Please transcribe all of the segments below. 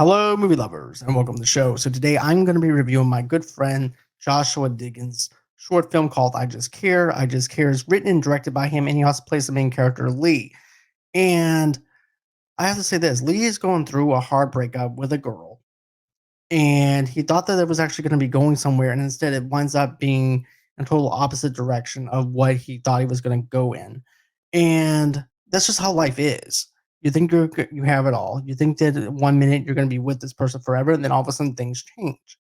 Hello, movie lovers, and welcome to the show. So, today I'm going to be reviewing my good friend Joshua Diggins' short film called I Just Care. I Just Care is written and directed by him, and he also plays the main character, Lee. And I have to say this Lee is going through a hard breakup with a girl, and he thought that it was actually going to be going somewhere, and instead it winds up being in total opposite direction of what he thought he was going to go in. And that's just how life is. You think you have it all. You think that 1 minute you're going to be with this person forever, and then all of a sudden things change.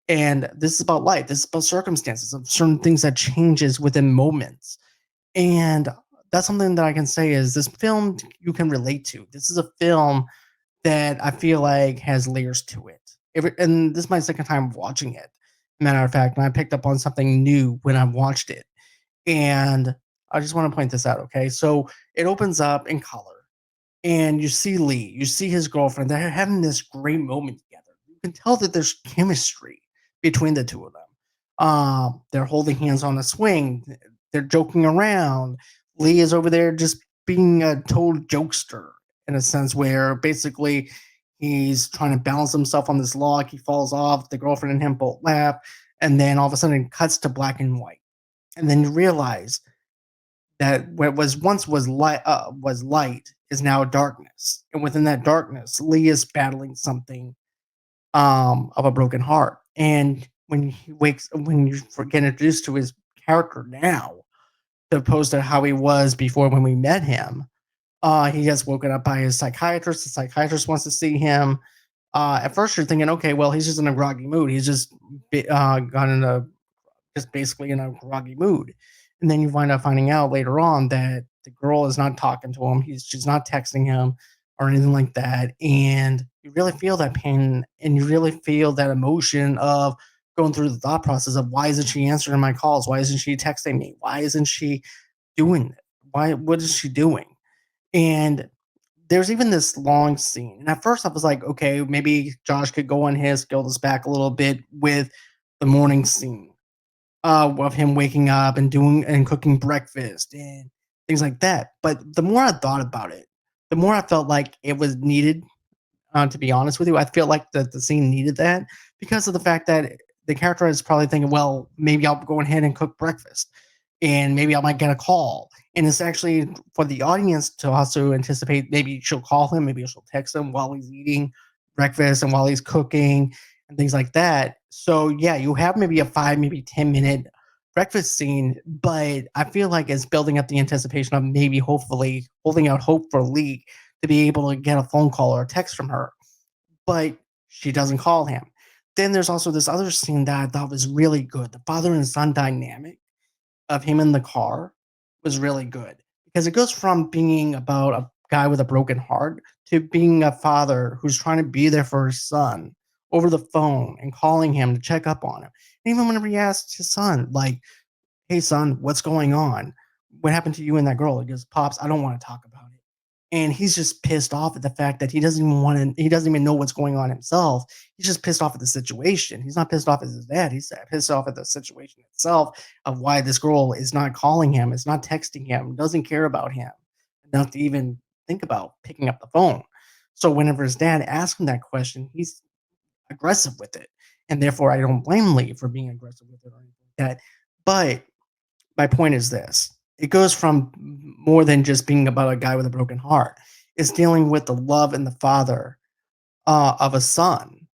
And this is about life. This is about circumstances of certain things that changes within moments. And that's something that I can say is this film you can relate to. This is a film that I feel like has layers to it. And this is my second time watching it. Matter of fact, and I picked up on something new when I watched it. And I just want to point this out, okay? So it opens up in color, and you see Lee, you see his girlfriend. They're having this great moment together. You can tell that there's chemistry between the two of them. They're holding hands on a swing. They're joking around. Lee is over there just being a total jokester in a sense where basically he's trying to balance himself on this log. He falls off. The girlfriend and him both laugh, and then all of a sudden it cuts to black and white, and then you realize that what was once was light is now darkness, and within that darkness, Lee is battling something of a broken heart. And when you get introduced to his character now, opposed to how he was before when we met him, he gets woken up by his psychiatrist. The psychiatrist wants to see him. At first, you're thinking, okay, well, he's just in a groggy mood. He's just gone in a just basically in a groggy mood. And then you find out finding out later on that the girl is not talking to him. She's not texting him or anything like that. And you really feel that pain, and you really feel that emotion of going through the thought process of why isn't she answering my calls? Why isn't she texting me? Why isn't she doing it? What is she doing? And there's even this long scene. And at first I was like, okay, maybe Josh could go on his scale this back a little bit with the morning scene of him waking up and doing and cooking breakfast and things like that. But the more I thought about it, the more I felt like it was needed. To be honest with you, I feel like the scene needed that because of the fact that the character is probably thinking, well, maybe I'll go ahead and cook breakfast, and maybe I might get a call. And it's actually for the audience to also anticipate maybe she'll call him, maybe she'll text him while he's eating breakfast and while he's cooking and things like that. So yeah, you have maybe a 5, maybe 10 minute breakfast scene, but I feel like it's building up the anticipation of maybe hopefully holding out hope for Lee to be able to get a phone call or a text from her. But she doesn't call him. Then there's also this other scene that I thought was really good. The father and son dynamic of him in the car was really good because it goes from being about a guy with a broken heart to being a father who's trying to be there for his son over the phone and calling him to check up on him. And even whenever he asks his son, like, "Hey, son, what's going on? What happened to you and that girl?" He goes, "Pops, I don't want to talk about it." And he's just pissed off at the fact that he doesn't even know what's going on himself. He's just pissed off at the situation. He's not pissed off at his dad. He's pissed off at the situation itself of why this girl is not calling him, is not texting him, doesn't care about him enough to even think about picking up the phone. So whenever his dad asks him that question, he's aggressive with it. And therefore I don't blame Lee for being aggressive with it or anything like that. But my point is this: it goes from more than just being about a guy with a broken heart. It's dealing with the love and the father of a son,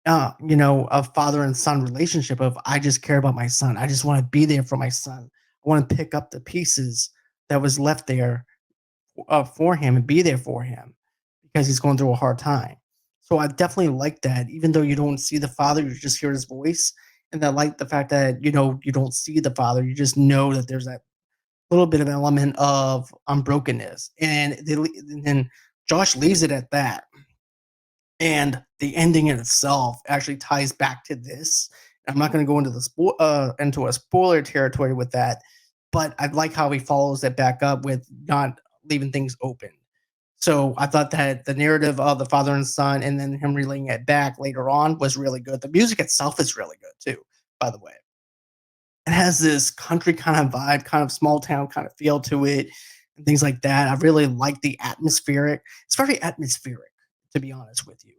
a father and son relationship of I just care about my son. I just want to be there for my son. I want to pick up the pieces that was left there for him and be there for him because he's going through a hard time. So I definitely like that, even though you don't see the father, you just hear his voice. And I like the fact that you don't see the father, you just know that there's that little bit of element of unbrokenness, and then Josh leaves it at that. And the ending in itself actually ties back to this. I'm not going to go into into a spoiler territory with that, but I like how he follows it back up with not leaving things open. So I thought that the narrative of the father and son, and then him relaying it back later on, was really good. The music itself is really good too, by the way. It has this country kind of vibe, kind of small town kind of feel to it, and things like that. I really like the atmospheric. It's very atmospheric, to be honest with you.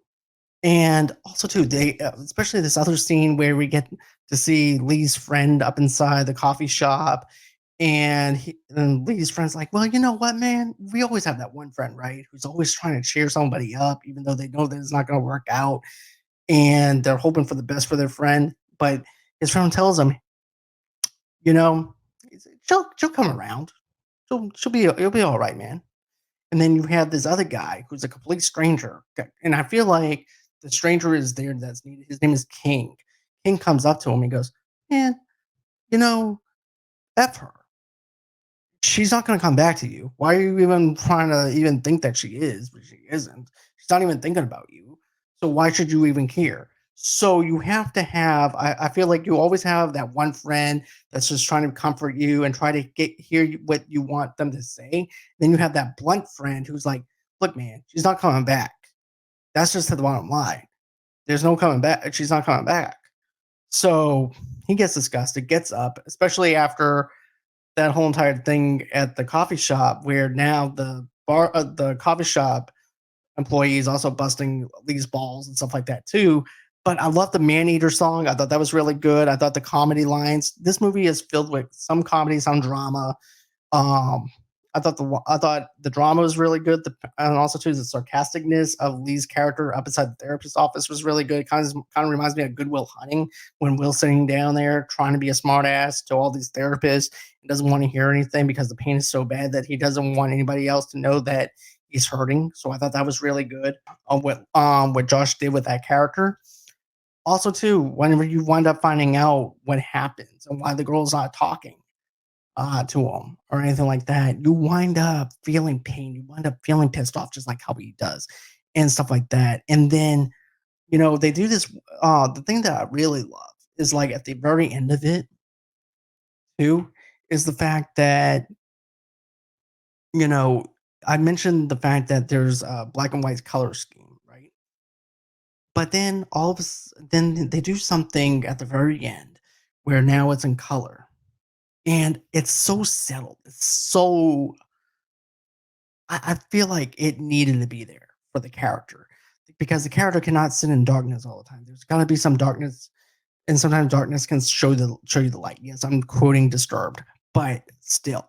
And also too, they especially this other scene where we get to see Lee's friend up inside the coffee shop, and Lee's friend's like, "Well, you know what, man? We always have that one friend, right? Who's always trying to cheer somebody up, even though they know that it's not going to work out, and they're hoping for the best for their friend." But his friend tells him, "You know, she'll come around. She'll be it'll be all right, man." And then you have this other guy who's a complete stranger, and I feel like the stranger is there that's needed. His name is King. King comes up to him and goes, "Man, you know, F her. She's not gonna come back to you. Why are you even trying to even think that she is? But she isn't. She's not even thinking about you. So why should you even care?" So you have to have. I feel like you always have that one friend that's just trying to comfort you and try to what you want them to say. Then you have that blunt friend who's like, "Look, man, she's not coming back. That's just the bottom line. There's no coming back. She's not coming back." So he gets disgusted, gets up, especially after that whole entire thing at the coffee shop where now the coffee shop employee is also busting these balls and stuff like that too. But I love the man eater song. I thought that was really good. I thought the comedy lines. This movie is filled with some comedy, some drama. um, I thought the drama was really good, and also too the sarcasticness of Lee's character up inside the therapist's office was really good. Kind of reminds me of Good Will Hunting when Will's sitting down there trying to be a smartass to all these therapists and doesn't want to hear anything because the pain is so bad that he doesn't want anybody else to know that he's hurting. So I thought that was really good on what Josh did with that character. Also too, whenever you wind up finding out what happens and why the girl's not talking to him or anything like that, you wind up feeling pain. You wind up feeling pissed off, just like how he does, and stuff like that. And then they do this. The thing that I really love is like at the very end of it too is the fact that you know I mentioned the fact that there's a black and white color scheme, right? But then then they do something at the very end where now it's in color, and it's so settled. It's so I feel like it needed to be there for the character because the character cannot sit in darkness all the time. There's got to be some darkness, and sometimes darkness can show you the light. Yes, I'm quoting Disturbed, but still,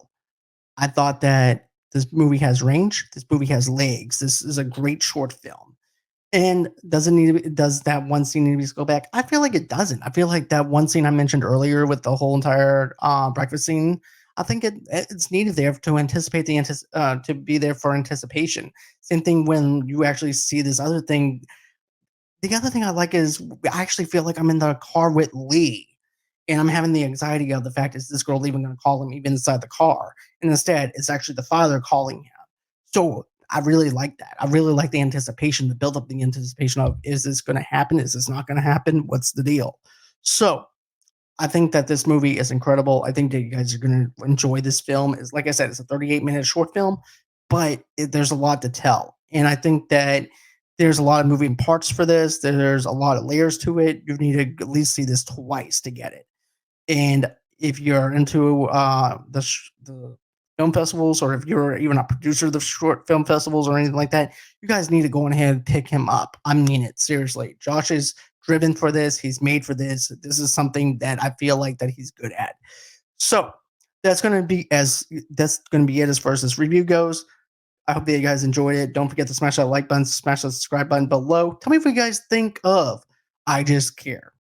I thought that this movie has range. This movie has legs. This is a great short film. And does that one scene need to go back? I feel like it doesn't. I feel like that one scene I mentioned earlier with the whole entire breakfast scene. I think it's needed there to to be there for anticipation. Same thing when you actually see this other thing. The other thing I like is I actually feel like I'm in the car with Lee, and I'm having the anxiety of the fact is this girl even going to call him even inside the car, and instead it's actually the father calling him. So I really like that. I really like the anticipation, the build up, the anticipation of is this going to happen? Is this not going to happen? What's the deal? So I think that this movie is incredible. I think that you guys are going to enjoy this film. Is like I said, it's a 38-minute short film, but there's a lot to tell, and I think that there's a lot of moving parts for this. There's a lot of layers to it. You need to at least see this twice to get it. And if you're into the film festivals, or if you're even a producer of the short film festivals or anything like that, you guys need to go ahead and pick him up. I mean it seriously. Josh is driven for this. He's made for this. This is something that I feel like that he's good at. So that's going to be it as far as this review goes. I hope that you guys enjoyed it. Don't forget to smash that like button, smash that subscribe button below. Tell me if you guys think of I Just Care.